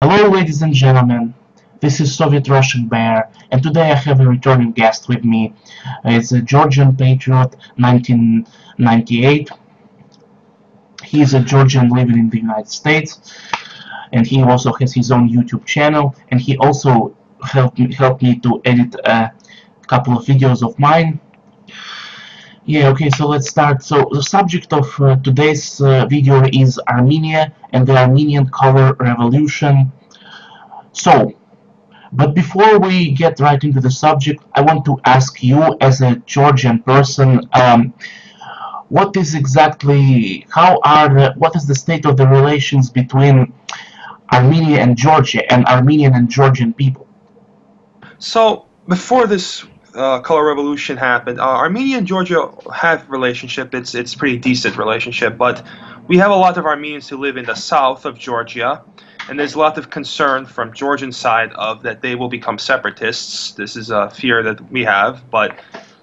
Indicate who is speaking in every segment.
Speaker 1: Hello, ladies and gentlemen. This is Soviet Russian Bear, and today I have a returning guest with me. It's a Georgian Patriot 1998. He is a Georgian living in the United States, and he also has his own YouTube channel, and he also helped me to edit a couple of videos of mine. Yeah, okay, so let's start. So the subject of today's video is Armenia and the Armenian color revolution. So, but before we get right into the subject, I want to ask you, as a Georgian person, what is exactly, what is the state of the relations between Armenia and Georgia, and Armenian and Georgian people?
Speaker 2: So before this color revolution happened, Armenia and Georgia have relationship. It's pretty decent relationship, but we have a lot of Armenians who live in the south of Georgia, and there's a lot of concern from Georgian side of that they will become separatists. This is a fear that we have, but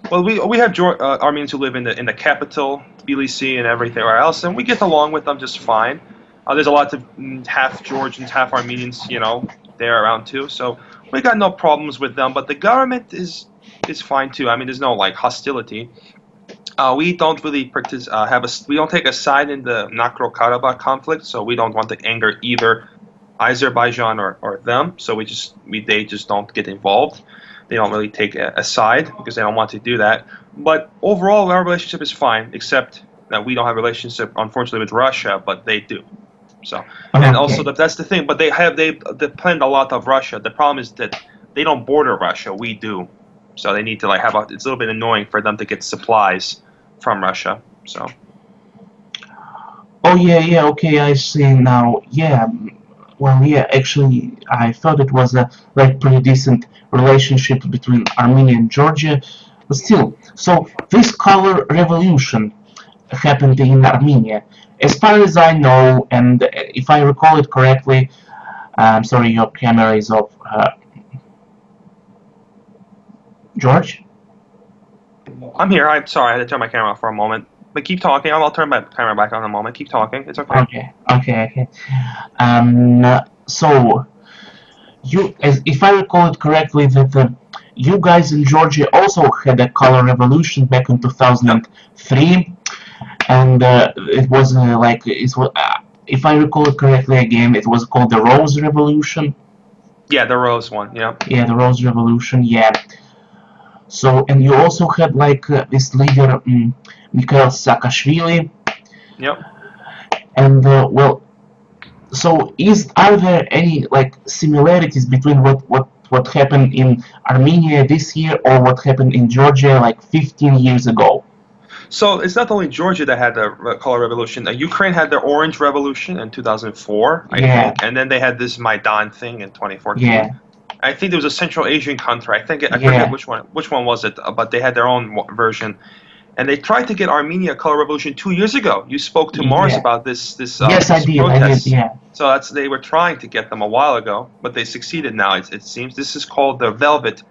Speaker 2: well, we have Armenians who live in the capital, Tbilisi, and everything else, and we get along with them just fine. There's a lot of half Georgians, half Armenians, there around too. So we got no problems with them, but the government is fine too. I mean, there's no like hostility. We don't really we don't take a side in the Nagorno-Karabakh conflict, so we don't want to anger either Azerbaijan or them. So they just don't get involved. They don't really take a side because they don't want to do that. But overall, our relationship is fine, except that we don't have a relationship, unfortunately, with Russia, but they do. So, and also that's the thing. But they depend a lot of Russia. The problem is that they don't border Russia. We do. So they need to it's a little bit annoying for them to get supplies from Russia. So.
Speaker 1: Oh yeah, okay, I see now. Yeah, well, yeah, actually, I thought it was a pretty decent relationship between Armenia and Georgia, but still. So this color revolution happened in Armenia. As far as I know, and if I recall it correctly, I'm sorry, your camera is off. George?
Speaker 2: I'm here. I'm sorry, I had to turn my camera off for a moment. But keep talking. I'll turn my camera back on in a moment. Keep talking. It's okay.
Speaker 1: Okay. So, if I recall it correctly, that you guys in Georgia also had a color revolution back in 2003, and it was if I recall it correctly again, it was called the Rose Revolution.
Speaker 2: Yeah, the Rose one. Yeah.
Speaker 1: Yeah, the Rose Revolution. Yeah. So, and you also had this leader, Mikhail Saakashvili.
Speaker 2: Yep.
Speaker 1: And so are there any similarities between what happened in Armenia this year or what happened in Georgia 15 years ago?
Speaker 2: So it's not only Georgia that had the color revolution. Ukraine had the Orange Revolution in 2004, I think, and then they had this Maidan thing in 2014.
Speaker 1: Yeah.
Speaker 2: I think there was a Central Asian country. I forget which one was it, but they had their own version, and they tried to get Armenia color revolution 2 years ago. You spoke to Mars about this.
Speaker 1: Yes, I did. Yeah.
Speaker 2: So they were trying to get them a while ago, but they succeeded now. It seems this is called the Velvet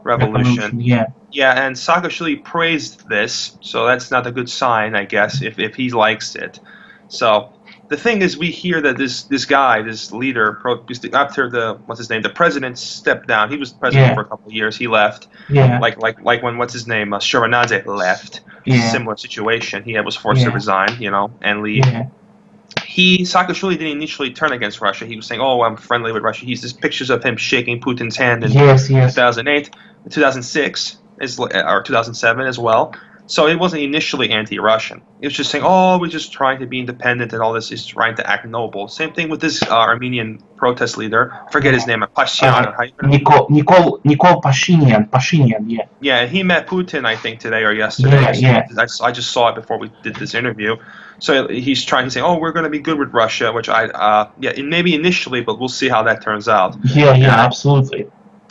Speaker 2: Revolution.
Speaker 1: Yeah.
Speaker 2: Yeah, and Saakashvili praised this, so that's not a good sign, I guess, if he likes it. So the thing is, we hear that this leader, after the president stepped down. He was president for a couple of years. He left.
Speaker 1: Yeah.
Speaker 2: Like when Shevardnadze left.
Speaker 1: Yeah.
Speaker 2: Similar situation. He was forced to resign, and leave.
Speaker 1: Yeah.
Speaker 2: Saakashvili didn't initially turn against Russia. He was saying, "Oh, I'm friendly with Russia." There's pictures of him shaking Putin's hand in 2008, 2006, or 2007 as well. So it wasn't initially anti-Russian. It was just saying, "Oh, we're just trying to be independent and all this." Is trying to act noble. Same thing with this Armenian protest leader. I forget his name. Pashinyan.
Speaker 1: Nicole Pashinyan. Pashinyan. Yeah.
Speaker 2: Yeah, he met Putin, I think, today or yesterday.
Speaker 1: Yeah.
Speaker 2: I just saw it before we did this interview. So he's trying to say, "Oh, we're going to be good with Russia," which maybe initially, but we'll see how that turns out.
Speaker 1: Yeah, absolutely.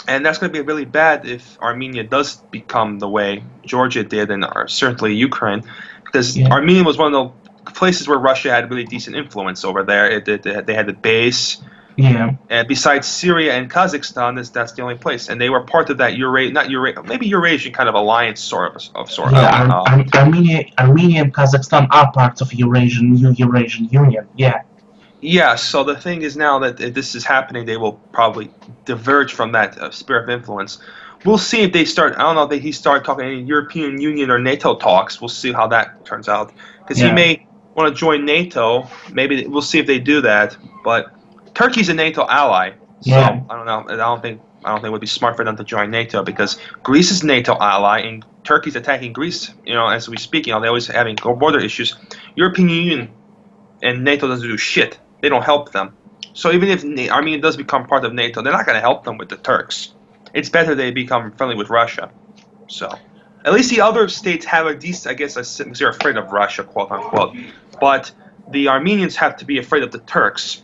Speaker 2: And that's going to be really bad if Armenia does become the way Georgia did, and certainly Ukraine, because Armenia was one of the places where Russia had really decent influence over there. They had the base.
Speaker 1: Yeah.
Speaker 2: And besides Syria and Kazakhstan, that's the only place, and they were part of that maybe Eurasian kind of alliance
Speaker 1: Armenia and Kazakhstan are parts of Eurasian Union. Yeah.
Speaker 2: Yeah, so the thing is now that this is happening, they will probably diverge from that sphere of influence. We'll see if they start. I don't know if he start talking any European Union or NATO talks. We'll see how that turns out because he
Speaker 1: Yeah,
Speaker 2: may want to join NATO. Maybe we'll see if they do that. But Turkey's a NATO ally, so
Speaker 1: yeah,
Speaker 2: I don't know. I don't think it would be smart for them to join NATO because Greece is a NATO ally and Turkey's attacking Greece. As we speak, they're always having border issues. European Union and NATO doesn't do shit. They don't help them. So even if Armenia does become part of NATO, they're not going to help them with the Turks. It's better they become friendly with Russia. So at least the other states have a decent, I guess, because they're afraid of Russia, quote unquote. But the Armenians have to be afraid of the Turks.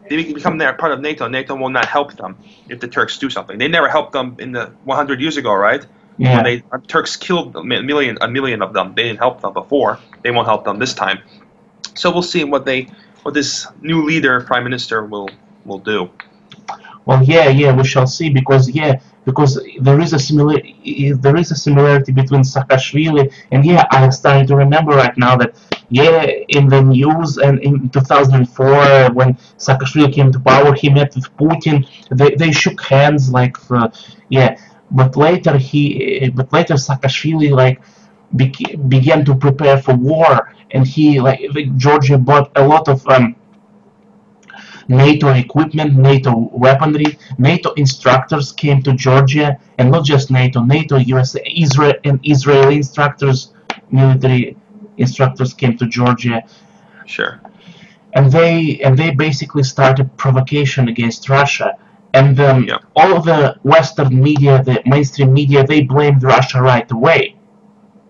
Speaker 2: They become part of NATO. NATO will not help them if the Turks do something. They never helped them in the 100 years ago, right?
Speaker 1: yeah.
Speaker 2: When Turks killed a million of them. They didn't help them before. They won't help them this time. So we'll see what this new leader, prime minister, will do.
Speaker 1: Well, yeah, we shall see because there is a similarity between Saakashvili and I'm starting to remember right now that in the news and in 2004 when Saakashvili came to power, he met with Putin. They shook hands but later Saakashvili began to prepare for war, and Georgia bought a lot of NATO equipment, NATO weaponry. NATO instructors came to Georgia, and not just NATO, USA, Israel, and Israeli military instructors came to Georgia.
Speaker 2: Sure.
Speaker 1: And they basically started provocation against Russia. And then all of the Western media, the mainstream media, they blamed Russia right away.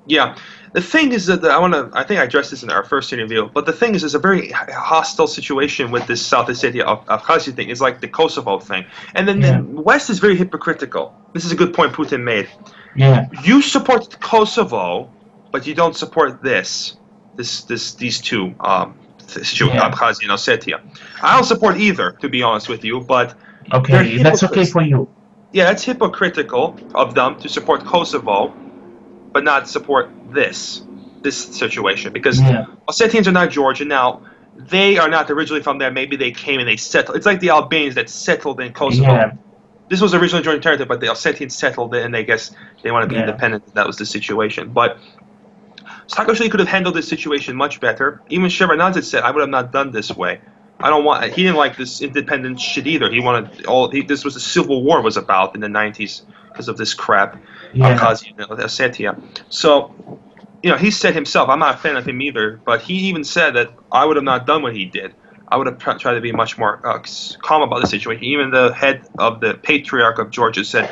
Speaker 2: Yeah. The thing is that I think I addressed this in our first interview, but the thing is, it's a very hostile situation with this South Ossetia Abkhazia thing. It's like the Kosovo thing. And then the West is very hypocritical. This is a good point Putin made.
Speaker 1: Yeah.
Speaker 2: You support Kosovo, but you don't support these two, Abkhazia and Ossetia. I don't support either, to be honest with you, but
Speaker 1: okay, that's okay for you.
Speaker 2: Yeah, it's hypocritical of them to support Kosovo, but not support this situation, because Ossetians are not Georgian. Now, they are not originally from there. Maybe they came and they settled. It's like the Albanians that settled in Kosovo.
Speaker 1: Yeah.
Speaker 2: This was originally Georgian territory, but the Ossetians settled it, and they guess they want to be independent. That was the situation. But Saakashvili could have handled this situation much better. Even Shevardnadze said, "I would have not done this way. I don't want." He didn't like this independent shit either. He wanted this was the civil war was about in the 90s because of this crap, Abkhazia and Ossetia. So, he said himself, I'm not a fan of him either, but he even said that I would have not done what he did. I would have tried to be much more calm about the situation. Even the head of the Patriarch of Georgia said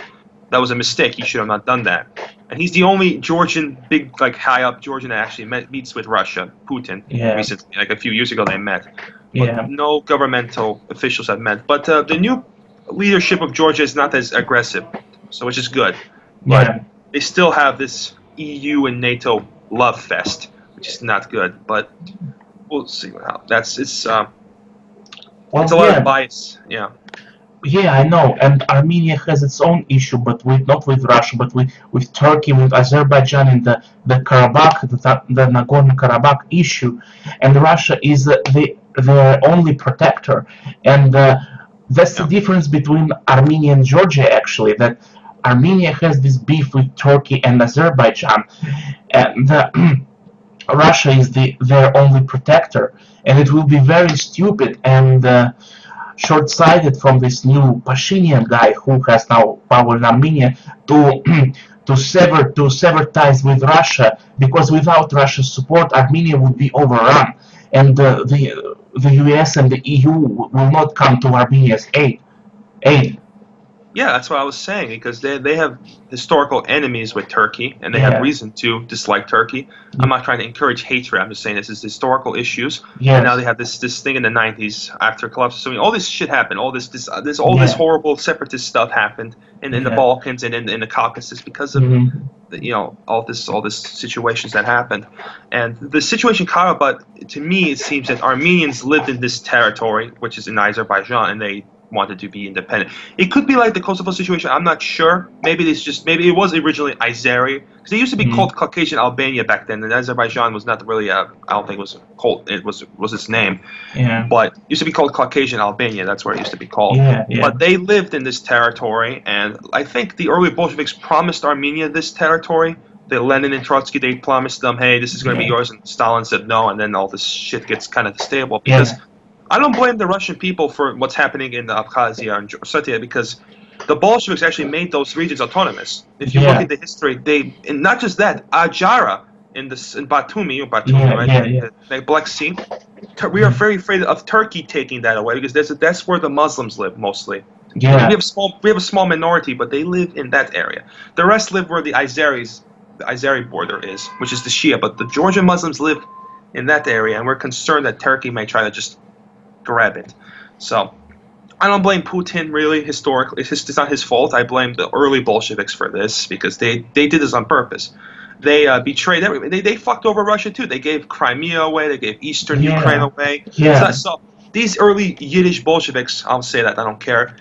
Speaker 2: that was a mistake. He should have not done that. And he's the only Georgian, big, high up Georgian that actually meets with Russia, Putin, recently. A few years ago they met. But no governmental officials have met. But the new leadership of Georgia is not as aggressive, which is good. But they still have this EU and NATO love fest, which is not good. But we'll see how it's a lot of bias. Yeah.
Speaker 1: Yeah, I know, and Armenia has its own issue, but not with Russia, but with Turkey, with Azerbaijan, and the Karabakh, the Nagorno-Karabakh issue, and Russia is their only protector, and that's the difference between Armenia and Georgia, actually, that Armenia has this beef with Turkey and Azerbaijan, and Russia is their only protector, and it will be very stupid and short-sighted from this new Pashinyan guy who has now power in Armenia to sever ties with Russia, because without Russia's support, Armenia would be overrun, and the US and the EU will not come to Armenia's aid.
Speaker 2: Yeah, that's what I was saying, because they have historical enemies with Turkey, and they have reason to dislike Turkey. I'm not trying to encourage hatred. I'm just saying this is historical issues. And now they have this thing in the 90s after collapse. So all this shit happened. All this horrible separatist stuff happened in the Balkans and in the Caucasus because of all this situations that happened. And the situation in Karabakh, to me, it seems that Armenians lived in this territory, which is in Azerbaijan, and they wanted to be independent. It could be like the Kosovo situation. I'm not sure. Maybe it was originally Azeri, because they used to be called Caucasian Albania back then, and Azerbaijan was not really I don't think it was called. It was its name.
Speaker 1: Yeah.
Speaker 2: But it used to be called Caucasian Albania. That's where it used to be called.
Speaker 1: Yeah, yeah.
Speaker 2: But they lived in this territory, and I think the early Bolsheviks promised Armenia this territory. Lenin and Trotsky, they promised them, hey, this is going to be yours, and Stalin said no, and then all this shit gets kind of stable. Because I don't blame the Russian people for what's happening in Abkhazia and Ossetia, because the Bolsheviks actually made those regions autonomous. If you look at the history, and not just that, Ajara in Batumi, right? The Black Sea, we are very afraid of Turkey taking that away, because that's where the Muslims live mostly.
Speaker 1: Yeah.
Speaker 2: We have a small minority, but they live in that area. The rest live where the Azeri border is, which is the Shia, but the Georgian Muslims live in that area, and we're concerned that Turkey may try to just grab it. So I don't blame Putin, really, historically. It's not his fault. I blame the early Bolsheviks for this, because they did this on purpose. They betrayed everybody. They fucked over Russia, too. They gave Crimea away. They gave eastern Ukraine away. So these early Yiddish Bolsheviks, I'll say that, I don't care,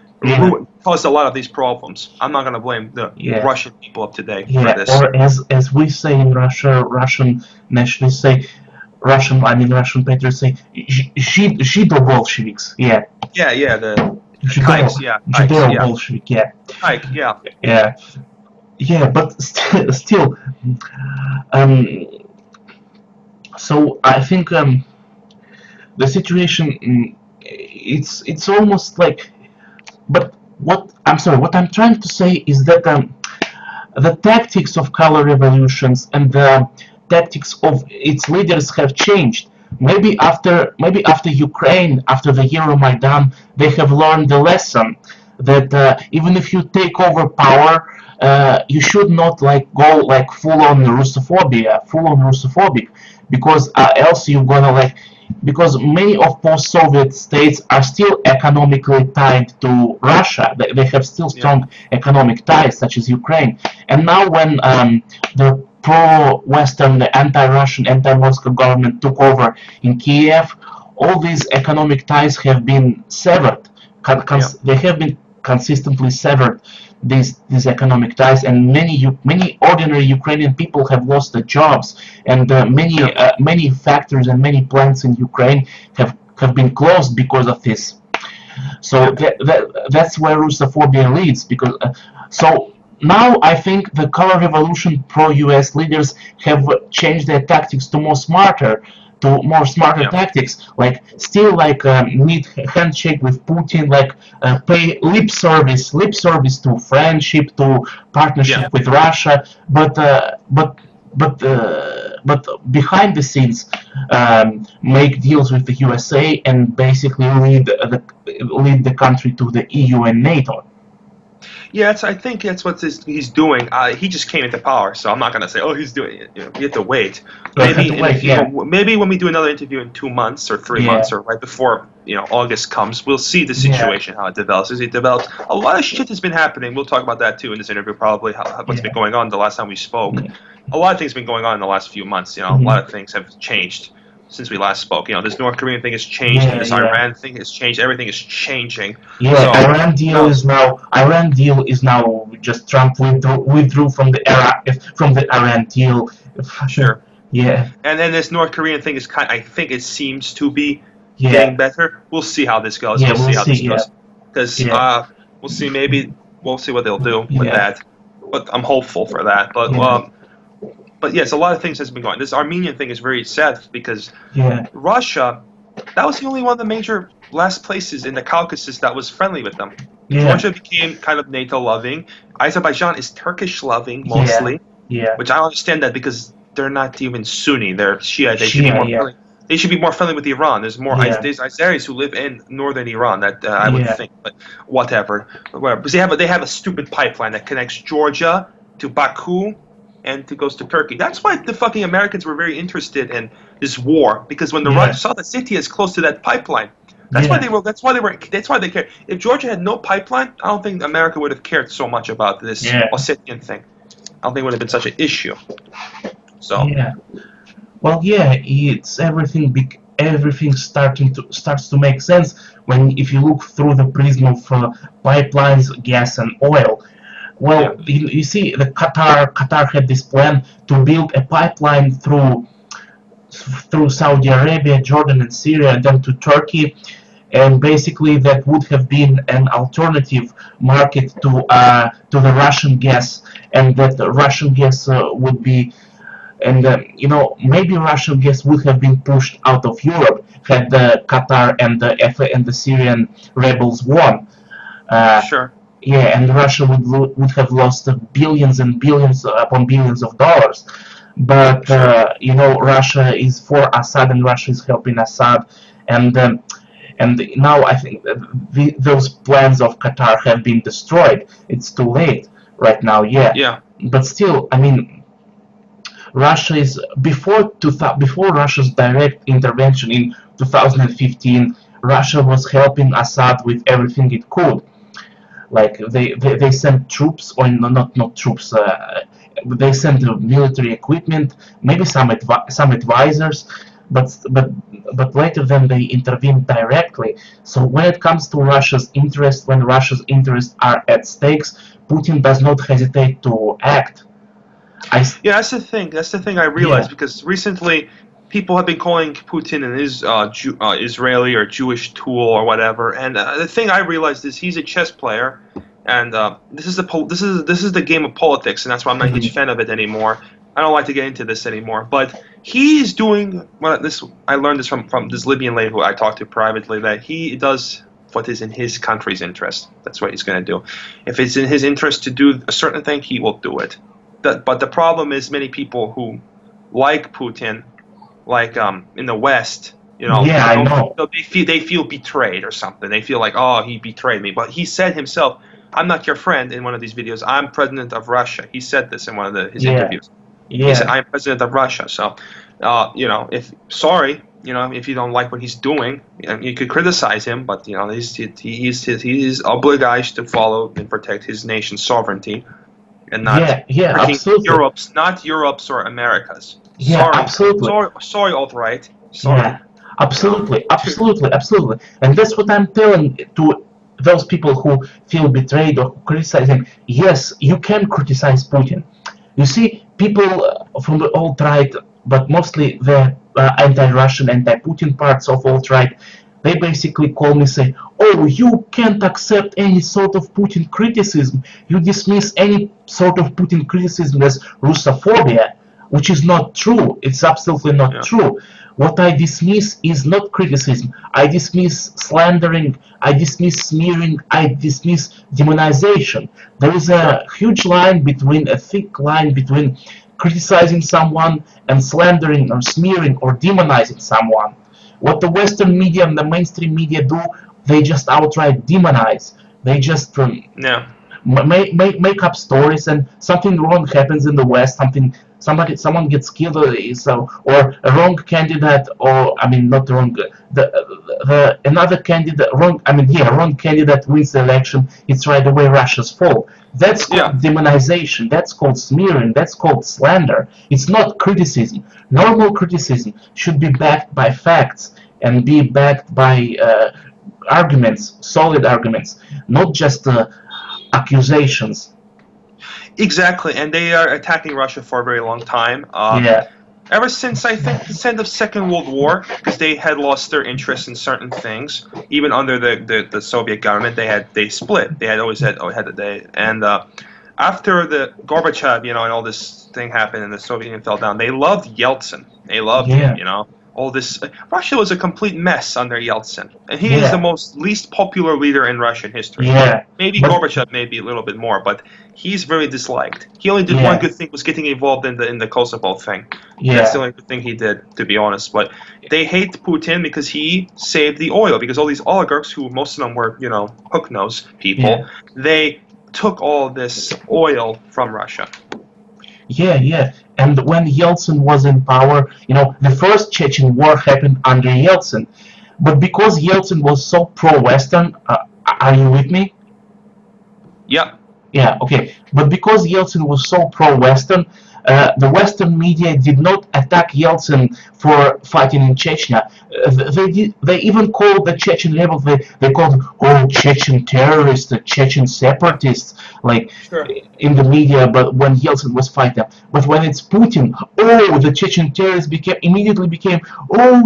Speaker 2: caused a lot of these problems. I'm not going to blame the Russian people of today for this.
Speaker 1: Or as we say in Russia, Russian nationalists say, Russian patriots say, Zhido Bolsheviks. Yeah.
Speaker 2: Yeah, the Zhido
Speaker 1: Bolshevik, yeah. Yeah, but still, so I think the situation, it's almost like, but what I'm trying to say is that the tactics of color revolutions and the tactics of its leaders have changed. Maybe after Ukraine, after the Euromaidan, they have learned the lesson that even if you take over power, you should not go full on Russophobic, because else you're gonna because many of post-Soviet states are still economically tied to Russia. They have still strong economic ties, such as Ukraine. And now when the pro-Western, the anti-Russian, anti-Moscow government took over in Kiev, all these economic ties have been severed. They have been consistently severed, these economic ties, and many ordinary Ukrainian people have lost their jobs, and many factories and many plants in Ukraine have been closed because of this. So that's where Russophobia leads. Because so now I think the color revolution pro-US leaders have changed their tactics to more smarter tactics, need handshake with Putin, pay lip service to friendship, to partnership with Russia, but behind the scenes make deals with the USA and basically lead the country to the EU and NATO.
Speaker 2: Yeah, I think that's what he's doing. He just came into power, so I'm not going to say, oh, he's doing it. You have to wait. Maybe when we do another interview in 2 months or 3 months or right before August comes, we'll see the situation, how it develops. As it develops, a lot of shit has been happening. We'll talk about that too in this interview, probably, what's been going on the last time we spoke. A lot of things have been going on in the last few months. A lot of things have changed since we last spoke. This North Korean thing has changed, and this Iran thing has changed. Everything is changing.
Speaker 1: Yeah, so, Iran deal is now just Trump withdrew from the Iran deal.
Speaker 2: Sure.
Speaker 1: Yeah.
Speaker 2: And then this North Korean thing is I think it seems to be getting better. We'll see how this goes. We'll see how this goes. Because we'll see. Maybe we'll see what they'll do with that. But I'm hopeful for that. But yes, a lot of things has been going on. This Armenian thing is very sad because Russia, that was the only one of the major last places in the Caucasus that was friendly with them. Georgia became kind of NATO-loving. Azerbaijan is Turkish-loving mostly, which I don't understand that because they're not even Sunni. They're Shia. They should be more friendly. They should be more friendly with Iran. There's more there's Azeris who live in northern Iran. That I would think, but whatever. Because they have a stupid pipeline that connects Georgia to Baku. And it goes to Turkey. That's why the fucking Americans were very interested in this war, because when the Russians saw the city is close to that pipeline, that's why they cared. If Georgia had no pipeline, I don't think America would have cared so much about this Ossetian thing. I don't think it would have been such an issue. So
Speaker 1: it's everything everything starts to make sense when if you look through the prism of pipelines, gas, and oil. Well, you see, the Qatar had this plan to build a pipeline through Saudi Arabia, Jordan, and Syria, and then to Turkey, and basically that would have been an alternative market to the Russian gas, and that the Russian gas would be, and maybe Russian gas would have been pushed out of Europe had the Qatar and the Syrian rebels won.
Speaker 2: Sure.
Speaker 1: Yeah, and Russia would have lost billions and billions upon billions of dollars. But Russia is for Assad, and Russia is helping Assad, and now I think that those plans of Qatar have been destroyed. It's too late right now.
Speaker 2: Yeah.
Speaker 1: But still, I mean, Russia is before Russia's direct intervention in 2015. Russia was helping Assad with everything it could. Like they sent troops, or not troops. They sent military equipment, maybe some advisors, but later then they intervened directly. So when it comes to Russia's interest, when Russia's interests are at stakes, Putin does not hesitate to act.
Speaker 2: Yeah, that's the thing. That's the thing I realized, because recently people have been calling Putin an Israeli or Jewish tool or whatever. And the thing I realized is he's a chess player, and this is the game of politics, and that's why I'm not a huge fan of it anymore. I don't like to get into this anymore. But he's doing I learned this from this Libyan lady who I talked to privately, that he does what is in his country's interest. That's what he's going to do. If it's in his interest to do a certain thing, he will do it. But the problem is many people who like Putin, like in the West,
Speaker 1: I know.
Speaker 2: They feel betrayed or something. They feel like, oh, he betrayed me. But he said himself, "I'm not your friend." In one of these videos, I'm president of Russia. He said this in one of his interviews.
Speaker 1: Yeah.
Speaker 2: He said, "I'm president of Russia." So, if you don't like what he's doing, you could criticize him, but he's obliged to follow and protect his nation's sovereignty, and not
Speaker 1: absolutely.
Speaker 2: not Europe's or America's.
Speaker 1: Yeah,
Speaker 2: sorry,
Speaker 1: absolutely.
Speaker 2: Sorry, alt-right. Sorry.
Speaker 1: Yeah, absolutely. And that's what I'm telling to those people who feel betrayed or criticize him. Yes, you can criticize Putin. You see, people from the alt-right, but mostly the anti-Russian, anti-Putin parts of alt-right, they basically call me, say, "Oh, you can't accept any sort of Putin criticism. You dismiss any sort of Putin criticism as Russophobia," which is not true. It's absolutely not true. What I dismiss is not criticism. I dismiss slandering, I dismiss smearing, I dismiss demonization. There is a huge line a thick line between criticizing someone and slandering or smearing or demonizing someone. What the Western media and the mainstream media do, they just outright demonize. They just make up stories, and something wrong happens in the West. Someone gets killed, or a wrong candidate, or not wrong. Another candidate wrong candidate wins the election. It's right away Russia's fault. That's called demonization. That's called smearing. That's called slander. It's not criticism. Normal criticism should be backed by facts and be backed by arguments, solid arguments, not just accusations.
Speaker 2: Exactly, and they are attacking Russia for a very long time. Ever since, I think, the end of Second World War, because they had lost their interest in certain things. Even under the Soviet government, they split. They had always had and after the Gorbachev, and all this thing happened, and the Soviet Union fell down, they loved Yeltsin. They loved him, all this. Russia was a complete mess under Yeltsin, and he is the least popular leader in Russian history. Maybe Gorbachev, maybe a little bit more, but he's very disliked. He only did one good thing, was getting involved in the Kosovo thing. That's the only good thing he did, to be honest. But they hate Putin because he saved the oil. Because all these oligarchs, who most of them were hook-nosed people, they took all this oil from Russia.
Speaker 1: And when Yeltsin was in power, the first Chechen war happened under Yeltsin. But because Yeltsin was so pro-Western, are you with me?
Speaker 2: Yeah.
Speaker 1: Yeah, okay. But because Yeltsin was so pro-Western, the Western media did not attack Yeltsin for fighting in Chechnya. They even called the Chechen rebels. They called Chechen terrorists, the Chechen separatists, like
Speaker 2: Sure.
Speaker 1: in the media. But when Yeltsin was fighting, but when it's Putin, the Chechen terrorists immediately became,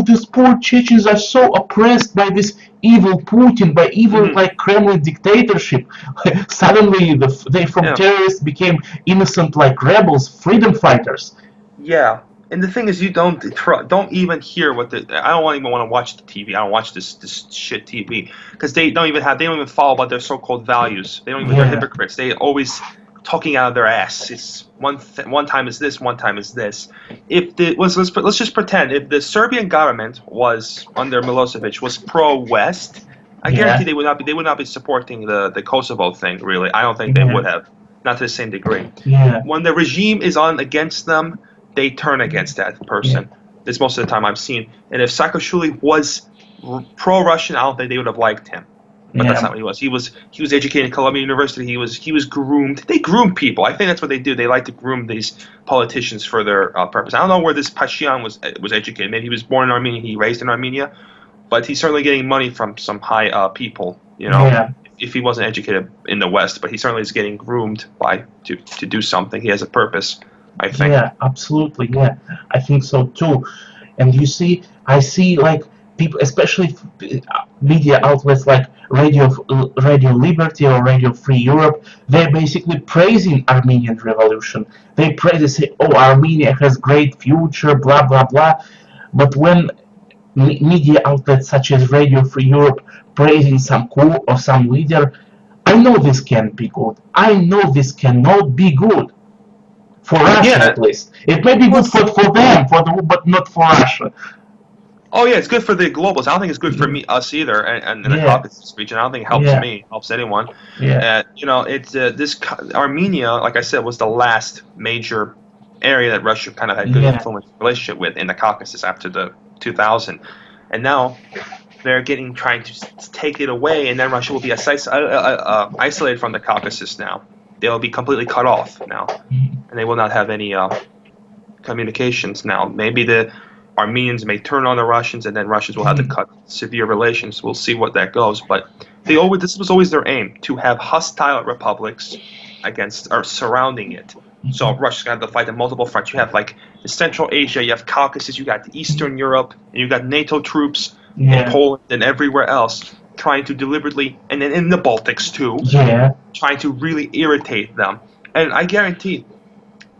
Speaker 1: these poor Chechens are so oppressed by this evil Putin, by evil like Kremlin dictatorship. Suddenly, they from
Speaker 2: Yeah.
Speaker 1: terrorists became innocent like rebels, freedom fighters.
Speaker 2: Yeah, and the thing is, you don't even hear what the. I don't even want to watch the TV. I don't watch this shit TV because they don't even follow about their so-called values. They don't even. They're hypocrites. They always talking out of their ass. It's one time is this, one time is this. If the let's just pretend if the Serbian government was under Milosevic was pro-West, I guarantee they would not be supporting the Kosovo thing. Really, I don't think they would have, not to the same degree.
Speaker 1: Yeah.
Speaker 2: When the regime is on against them, they turn against that person. This most of the time I've seen. And if Saakashvili was pro-Russian, I don't think they would have liked him. But that's not what he was. He was educated in Columbia University. He was groomed. They groom people. I think that's what they do. They like to groom these politicians for their purpose. I don't know where this Pashinyan was educated. Maybe he was born in Armenia. He raised in Armenia, but he's certainly getting money from some high people. You know, if he wasn't educated in the West, but he certainly is getting groomed to do something. He has a purpose, I think.
Speaker 1: Yeah, absolutely. Yeah, I think so too. And you see, I see like people, especially media outlets like Radio Liberty or Radio Free Europe, they're basically praising Armenian revolution. They say, Armenia has great future, blah blah blah. But when media outlets such as Radio Free Europe praising some coup or some leader, I know this can't be good. I know this cannot be good. For Russia, at least. It may be good for them, but not for Russia.
Speaker 2: Oh yeah, it's good for the globals. I don't think it's good for us either, and in the Caucasus region. I don't think it helps me, helps anyone.
Speaker 1: Yeah.
Speaker 2: It's this Armenia, like I said, was the last major area that Russia kind of had good influence relationship with in the Caucasus after the 2000, and now they're trying to take it away, and then Russia will be isolated from the Caucasus now. They'll be completely cut off now, and they will not have any communications now. Maybe the Armenians may turn on the Russians, and then Russians will have to cut severe relations. We'll see what that goes. But this was always their aim, to have hostile republics against or surrounding it. So Russia's going to have to fight on multiple fronts. You have like in Central Asia, you have Caucasus, you got Eastern Europe, and you got NATO troops in Poland and everywhere else, trying to deliberately, and then in the Baltics too, trying to really irritate them. And I guarantee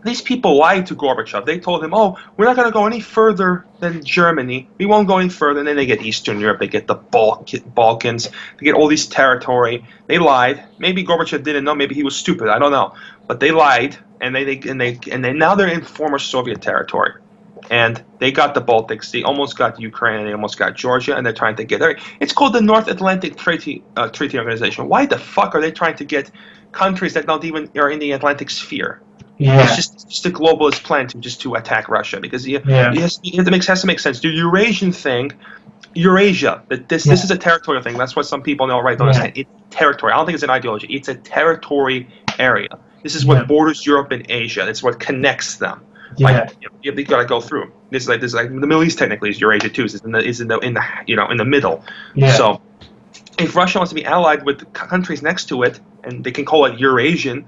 Speaker 2: these people lied to Gorbachev. They told him, we're not going to go any further than Germany. We won't go any further. And then they get Eastern Europe. They get the Balkans. They get all these territory. They lied. Maybe Gorbachev didn't know. Maybe he was stupid. I don't know. But they lied, and now they're in former Soviet territory. And they got the Baltics. They almost got Ukraine. And they almost got Georgia. And they're trying to get there. It's called the North Atlantic Treaty Organization. Why the fuck are they trying to get countries that not even are in the Atlantic sphere? It's just a globalist plan to attack Russia, because it has to make sense. The Eurasian thing, Eurasia, this is a territorial thing. That's what some people don't understand. It's territory. I don't think it's an ideology. It's a territory area. This is what borders Europe and Asia. It's what connects them. You got to go through. This is like the Middle East technically is Eurasia too. Is in the middle. So if Russia wants to be allied with the countries next to it, and they can call it Eurasian.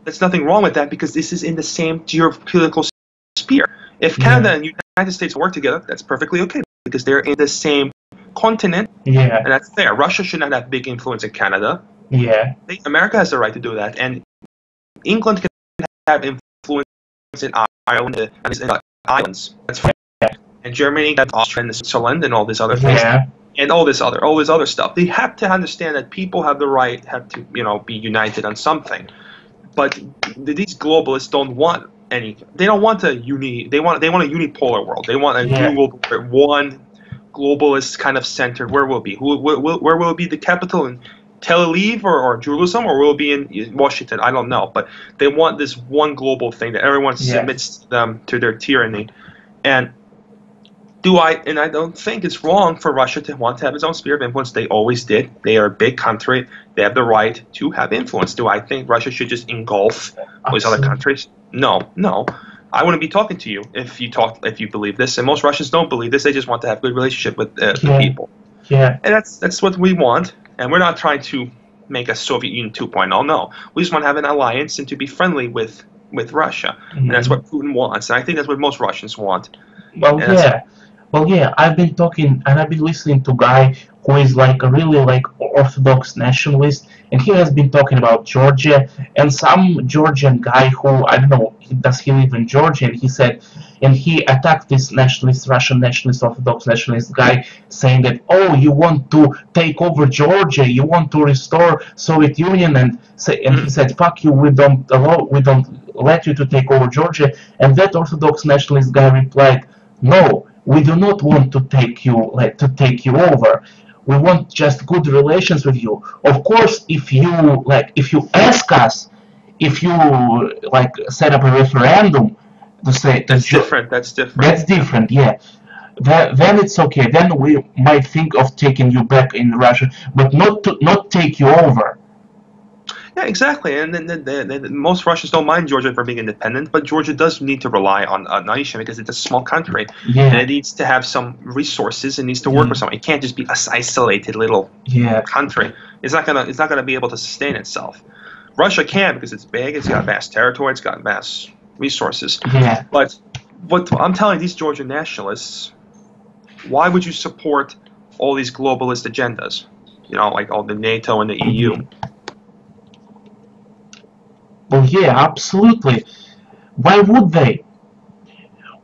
Speaker 2: There's nothing wrong with that, because this is in the same geopolitical sphere. If Canada and the United States work together, that's perfectly okay, because they're in the same continent, and that's fair. Russia should not have big influence in Canada. America has the right to do that, and England can have influence in Ireland and the islands. That's fair. And Germany, Austria, and Switzerland, and all these other things. And all this other stuff. They have to understand that people have to be united on something. But these globalists don't want any. They don't want a They want a unipolar world. They want a one globalist kind of center. Where will it be? Where will it be? The capital in Tel Aviv or Jerusalem, or will it be in Washington? I don't know. But they want this one global thing that everyone submits them to their tyranny. And And I don't think it's wrong for Russia to want to have its own sphere of influence. They always did. They are a big country. They have the right to have influence. Do I think Russia should just engulf those other countries? No, no. I wouldn't be talking to you if you believe this. And most Russians don't believe this. They just want to have a good relationship with the people.
Speaker 1: Yeah.
Speaker 2: And that's what we want. And we're not trying to make a Soviet Union 2.0. No, we just want to have an alliance and to be friendly with Russia. And that's what Putin wants. And I think that's what most Russians want.
Speaker 1: Well, yeah, I've been talking and I've been listening to a guy who is like a really like orthodox nationalist, and he has been talking about Georgia, and some Georgian guy who, I don't know, does he live in Georgia, and he said, and he attacked this nationalist, Russian nationalist, orthodox nationalist guy, saying that, oh, you want to take over Georgia, you want to restore Soviet Union, and he said, fuck you, we don't let you to take over Georgia, and that orthodox nationalist guy replied, no, we do not want to take you over. We want just good relations with you. Of course, if you ask us, if you like set up a referendum to say
Speaker 2: that's different. That's different.
Speaker 1: That's different. Yeah. Then it's okay. Then we might think of taking you back in Russia, but not take you over.
Speaker 2: Yeah, exactly. And then most Russians don't mind Georgia for being independent, but Georgia does need to rely on nation because it's a small country, and it needs to have some resources and needs to work with someone. It can't just be an isolated little country. It's not gonna be able to sustain itself. Russia can because it's big. It's got vast territory. It's got vast resources.
Speaker 1: Yeah.
Speaker 2: But what I'm telling these Georgian nationalists, why would you support all these globalist agendas? You know, like all the NATO and the EU.
Speaker 1: Well, yeah, absolutely. Why would they?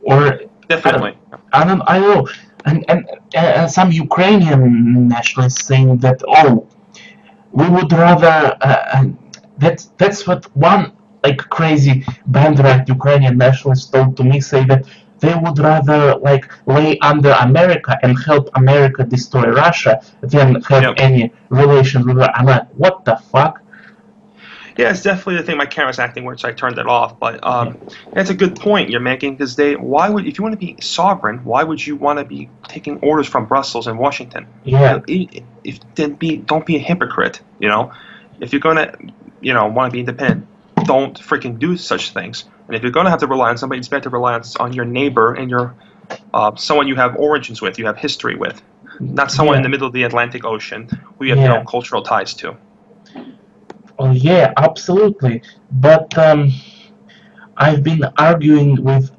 Speaker 1: Or
Speaker 2: definitely.
Speaker 1: I don't know. And some Ukrainian nationalists saying that we would rather. That's what one like crazy band-right Ukrainian nationalist told to me. Say that they would rather like lay under America and help America destroy Russia than have any relations with Russia. I'm like, what the fuck?
Speaker 2: Yeah, it's definitely the thing. My camera's acting weird, so I turned it off. But that's a good point you're making because if you want to be sovereign, why would you want to be taking orders from Brussels and Washington?
Speaker 1: Yeah.
Speaker 2: Don't be a hypocrite. You know, if you're gonna want to be independent, don't freaking do such things. And if you're gonna have to rely on somebody, it's better to rely on your neighbor and your someone you have origins with, you have history with, not someone in the middle of the Atlantic Ocean who you have no cultural ties to.
Speaker 1: Oh yeah, absolutely. But I've been arguing with,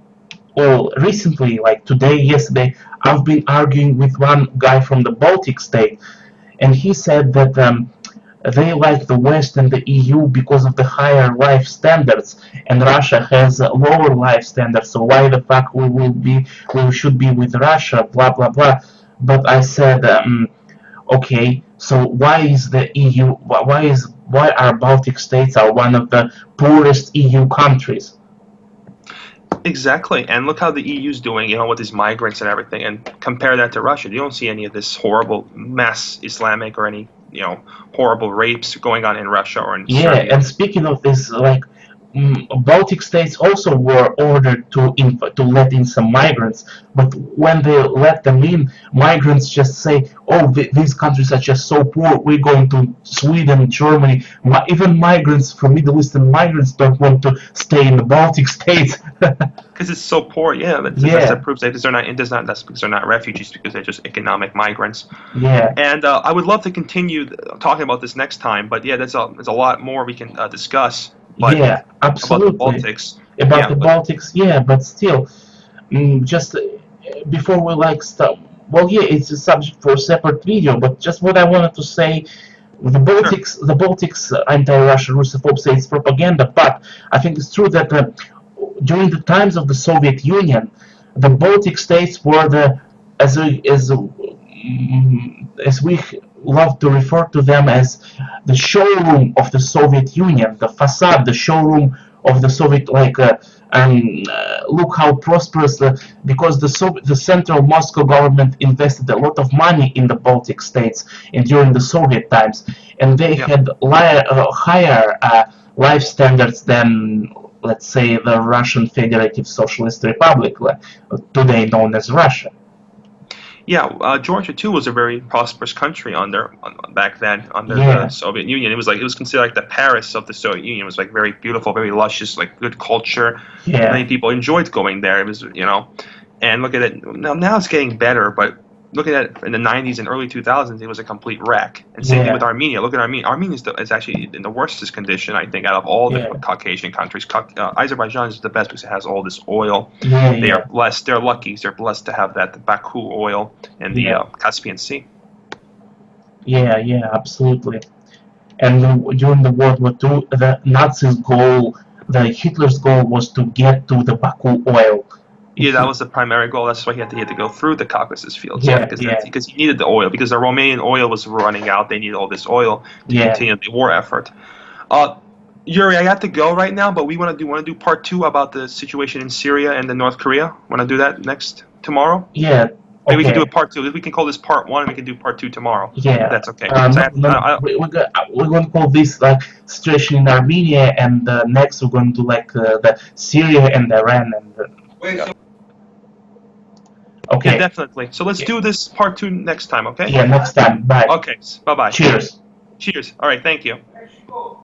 Speaker 1: recently, like today, yesterday, I've been arguing with one guy from the Baltic state, and he said that they like the West and the EU because of the higher life standards, and Russia has lower life standards. So why the fuck we should be with Russia? Blah blah blah. But I said, okay, so why is the EU? Why are Baltic states are one of the poorest EU countries?
Speaker 2: Exactly, and look how the EU's doing, with these migrants and everything, and compare that to Russia. You don't see any of this horrible mass Islamic or any, horrible rapes going on in Russia or in Serbia.
Speaker 1: And speaking of this, like, Baltic states also were ordered to let in some migrants, but when they let them in, migrants just say, these countries are just so poor, we're going to Sweden, Germany. Even migrants from Middle Eastern migrants don't want to stay in the Baltic states.
Speaker 2: Because it's so poor, that proves that that's because they're not refugees, because they're just economic migrants.
Speaker 1: Yeah.
Speaker 2: And I would love to continue talking about this next time, but there's a lot more we can discuss. But
Speaker 1: absolutely.
Speaker 2: About the Baltics.
Speaker 1: Baltics, but still, just before we stop. Well, it's a subject for a separate video, but just what I wanted to say, the Baltics anti-Russian Russophobe say it's propaganda, but I think it's true that during the times of the Soviet Union, the Baltic states were as we love to refer to them as the showroom of the Soviet Union, the facade, the showroom of the Soviet, look how prosperous, because the central Moscow government invested a lot of money in the Baltic states and during the Soviet times, and they had higher life standards than, let's say, the Russian Federative Socialist Republic, today known as Russia.
Speaker 2: Yeah, Georgia too was a very prosperous country back then under
Speaker 1: Yeah,
Speaker 2: the Soviet Union. It was considered like the Paris of the Soviet Union. It was like very beautiful, very luscious, like good culture.
Speaker 1: yeah,
Speaker 2: Many people enjoyed going there. It was, and look at it now. It's getting better, but looking at it in the 90s and early 2000s, it was a complete wreck. And same thing with
Speaker 1: yeah,
Speaker 2: Armenia. Look at Armenia. Armenia is actually in the worstest condition, I think, out of all the
Speaker 1: yeah,
Speaker 2: Caucasian countries. Azerbaijan is the best because it has all this oil.
Speaker 1: yeah,
Speaker 2: They
Speaker 1: yeah,
Speaker 2: are blessed. They're lucky. They're blessed to have that the Baku oil and the
Speaker 1: yeah,
Speaker 2: Caspian Sea.
Speaker 1: yeah, yeah, absolutely. And during the World War II, the Nazis' goal, the Hitler's goal was to get to the Baku oil.
Speaker 2: Yeah, that was the primary goal. That's why he had to go through the Caucasus fields.
Speaker 1: Yeah,
Speaker 2: because he needed the oil because the Romanian oil was running out. They needed all this oil to
Speaker 1: yeah.
Speaker 2: continue the war effort. Yuri, I have to go right now, but we want to do part 2 about the situation in Syria and in North Korea. Want to do that tomorrow?
Speaker 1: Yeah.
Speaker 2: Maybe we can do
Speaker 1: Okay.
Speaker 2: a part 2. We can call this part 1, and we can do part 2 tomorrow.
Speaker 1: Yeah.
Speaker 2: If that's okay.
Speaker 1: We're going to call this like situation in Armenia, and next we're going to do like the Syria and Iran and. Okay.
Speaker 2: Yeah, definitely. So let's do this part 2 next time, okay?
Speaker 1: Yeah, next time. Bye.
Speaker 2: Okay. Bye-bye.
Speaker 1: Cheers.
Speaker 2: Cheers. All right. Thank you.